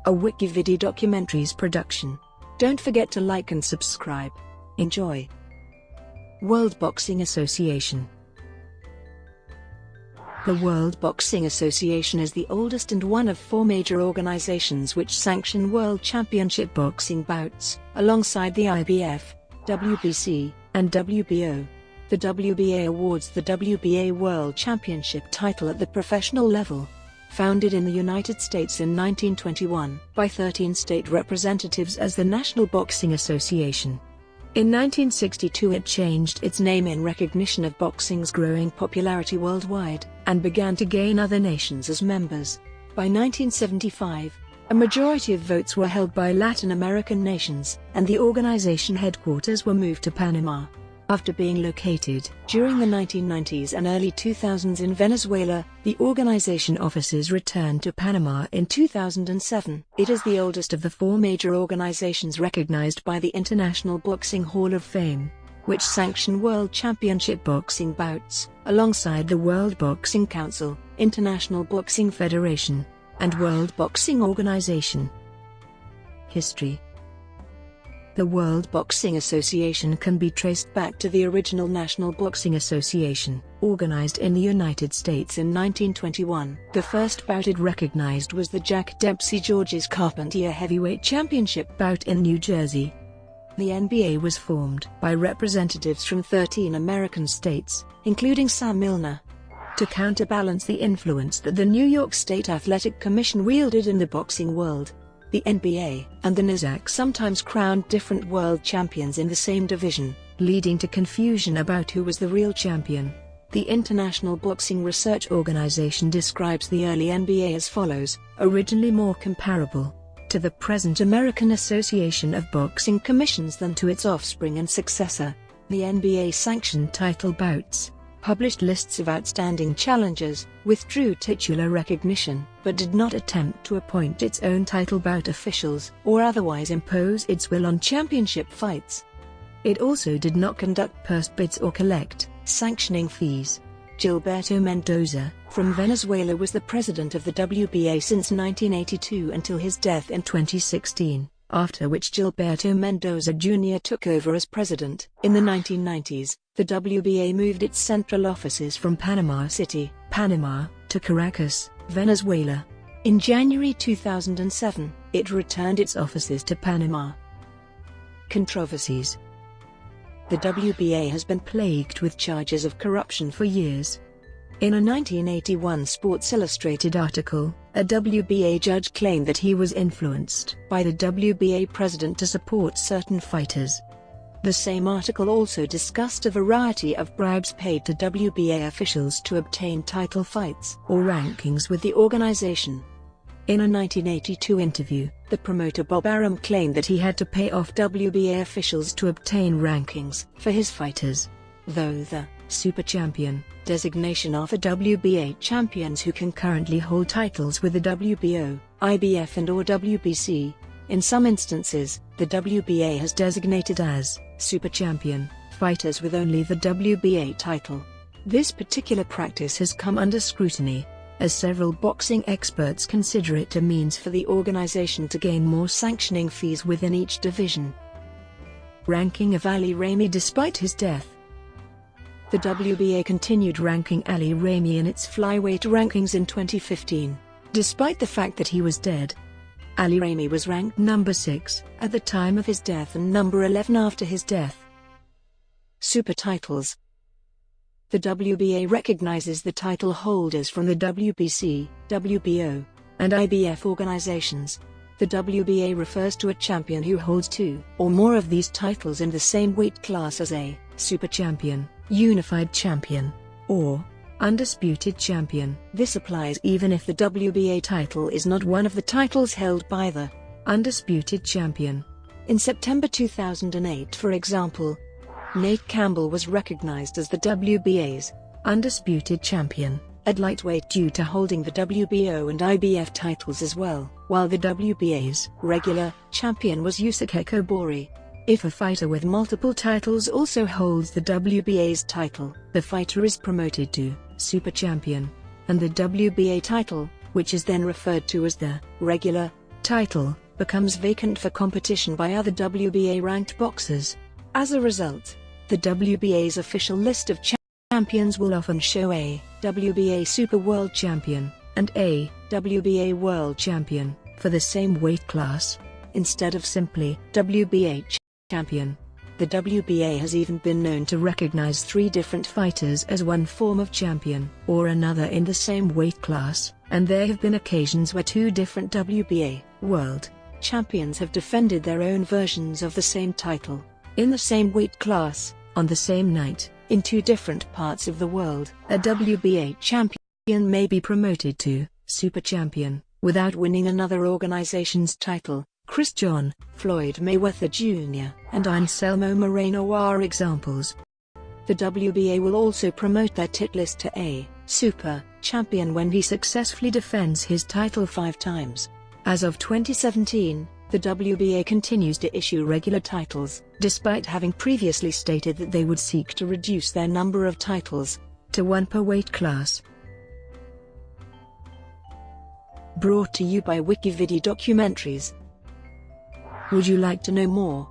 a WikiVidi documentaries production. Don't forget to like and subscribe. Enjoy. World Boxing Association. The World Boxing Association is the oldest and one of four major organizations which sanction world championship boxing bouts, alongside the IBF, WBC, and WBO. The WBA awards the WBA World Championship title at the professional level. Founded in the United States in 1921 by 13 state representatives as the National Boxing Association. In 1962 it changed its name in recognition of boxing's growing popularity worldwide, and began to gain other nations as members. By 1975, a majority of votes were held by Latin American nations, and the organization headquarters were moved to Panama. After being located during the 1990s and early 2000s in Venezuela, the organization offices returned to Panama in 2007. It is the oldest of the four major organizations recognized by the International Boxing Hall of Fame, which sanction world championship boxing bouts, alongside the World Boxing Council, International Boxing Federation, and World Boxing Organization. History. The World Boxing Association can be traced back to the original National Boxing Association, organized in the United States in 1921. The first bout it recognized was the Jack Dempsey-Georges Carpentier Heavyweight Championship bout in New Jersey. The NBA was formed by representatives from 13 American states, including Sam Milner, to counterbalance the influence that the New York State Athletic Commission wielded in the boxing world. The NBA and the NASDAQ sometimes crowned different world champions in the same division, leading to confusion about who was the real champion. The International Boxing Research Organization describes the early NBA as follows: originally more comparable to the present American Association of Boxing Commissions than to its offspring and successor. The NBA sanctioned title bouts, published lists of outstanding challengers, withdrew titular recognition, but did not attempt to appoint its own title bout officials or otherwise impose its will on championship fights. It also did not conduct purse bids or collect sanctioning fees. Gilberto Mendoza, from Venezuela, was the president of the WBA since 1982 until his death in 2016. After which Gilberto Mendoza Jr. took over as president. In the 1990s, the WBA moved its central offices from Panama City, Panama, to Caracas, Venezuela. In January 2007, it returned its offices to Panama. Controversies. The WBA has been plagued with charges of corruption for years. In a 1981 Sports Illustrated article, a WBA judge claimed that he was influenced by the WBA president to support certain fighters. The same article also discussed a variety of bribes paid to WBA officials to obtain title fights or rankings with the organization. In a 1982 interview, the promoter Bob Arum claimed that he had to pay off WBA officials to obtain rankings for his fighters. Though the Super Champion designation are for WBA champions who can currently hold titles with the WBO, IBF and/or WBC. In some instances, the WBA has designated as Super Champion fighters with only the WBA title. This particular practice has come under scrutiny, as several boxing experts consider it a means for the organization to gain more sanctioning fees within each division. Ranking of Ali Raymi despite his death. The WBA continued ranking Ali Raymi in its flyweight rankings in 2015, despite the fact that he was dead. Ali Raymi was ranked number 6 at the time of his death and number 11 after his death. Super titles. The WBA recognizes the title holders from the WBC, WBO, and IBF organizations. The WBA refers to a champion who holds 2 or more of these titles in the same weight class as a Super Champion, Unified Champion, or Undisputed Champion. This applies even if the WBA title is not one of the titles held by the Undisputed Champion. In September 2008, for example, Nate Campbell was recognized as the WBA's Undisputed Champion at lightweight due to holding the WBO and IBF titles as well, while the WBA's regular champion was Yusuke Kobori. If a fighter with multiple titles also holds the WBA's title, the fighter is promoted to Super Champion, and the WBA title, which is then referred to as the regular title becomes vacant for competition by other WBA-ranked boxers. As a result, the WBA's official list of champions will often show a WBA Super World Champion and a WBA World Champion for the same weight class, instead of simply WBA Champion. The WBA has even been known to recognize 3 different fighters as one form of champion or another in the same weight class, and there have been occasions where 2 different WBA World Champions have defended their own versions of the same title, in the same weight class, on the same night, in 2 different parts of the world. A WBA champion may be promoted to Super Champion without winning another organization's title. Chris John, Floyd Mayweather Jr., and Anselmo Moreno are examples. The WBA will also promote their titlist to a Super Champion when he successfully defends his title 5 times. As of 2017, the WBA continues to issue regular titles, despite having previously stated that they would seek to reduce their number of titles to 1 per weight class. Brought to you by WikiVidi Documentaries. Would you like to know more?